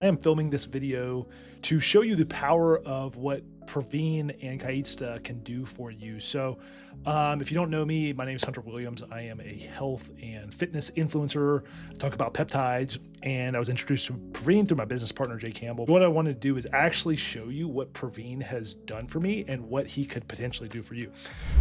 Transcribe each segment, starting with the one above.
I am filming this video to show you the power of what Praveen and Kaitsta can do for you. So if you don't know me, my name is Hunter Williams. I am a health and fitness influencer. I talk about peptides, and I was introduced to Praveen through my business partner, Jay Campbell. What I want to do is actually show you what Praveen has done for me and what he could potentially do for you.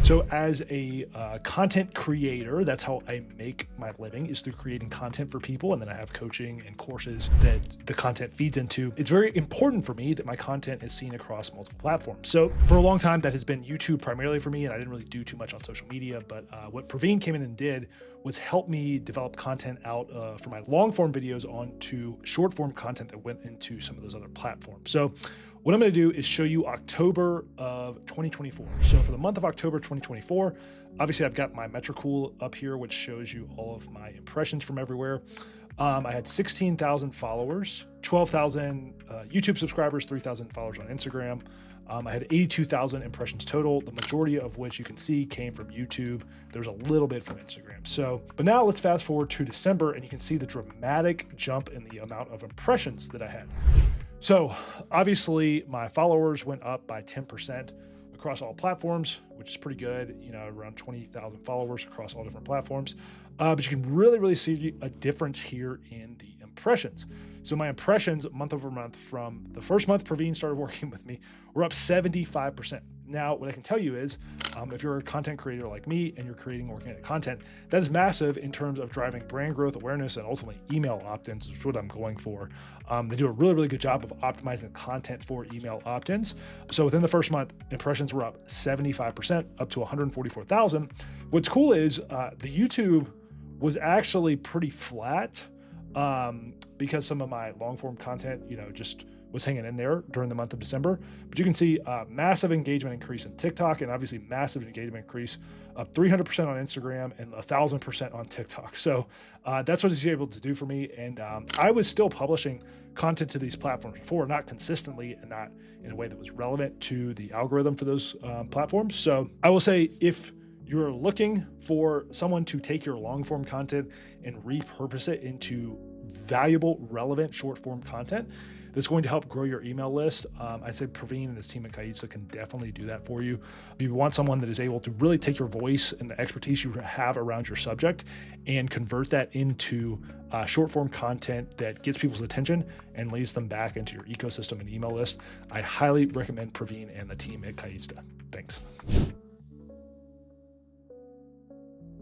So as a content creator, that's how I make my living, is through creating content for people. And then I have coaching and courses that the content feeds into. It's very important for me that my content is seen across multiple platforms. So for a long time, that has been YouTube primarily for me, and I didn't really do too much on social media. But what Praveen came in and did was help me develop content out for my long form videos onto short form content that went into some of those other platforms. So what I'm going to do is show you October of 2024. So for the month of October 2024, obviously I've got my Metricool up here, which shows you all of my impressions from everywhere. I had 16,000 followers, 12,000 YouTube subscribers, 3,000 followers on Instagram. I had 82,000 impressions total, the majority of which you can see came from YouTube. There's a little bit from Instagram. So, but now let's fast forward to December, and you can see the dramatic jump in the amount of impressions that I had. So obviously my followers went up by 10% across all platforms, which is pretty good, you know, around 20,000 followers across all different platforms. But you can really see a difference here in the impressions. So my impressions month over month from the first month Praveen started working with me were up 75%. Now, what I can tell you is if you're a content creator like me and you're creating organic content, that is massive in terms of driving brand growth, awareness, and ultimately email opt-ins, which is what I'm going for. They do a really good job of optimizing content for email opt-ins. So within the first month, impressions were up 75%, up to 144,000. What's cool is the YouTube was actually pretty flat because some of my long form content, you know, just was hanging in there during the month of December. But you can see massive engagement increase in TikTok, and obviously massive engagement increase of 300% on Instagram and 1,000% on TikTok. So that's what he's able to do for me. And I was still publishing content to these platforms before, not consistently and not in a way that was relevant to the algorithm for those platforms. So I will say, if you're looking for someone to take your long form content and repurpose it into valuable, relevant short form content that's going to help grow your email list, I said Praveen and his team at Kaitsta can definitely do that for you. If you want someone that is able to really take your voice and the expertise you have around your subject and convert that into short form content that gets people's attention and leads them back into your ecosystem and email list, I highly recommend Praveen and the team at Kaitsta. Thanks.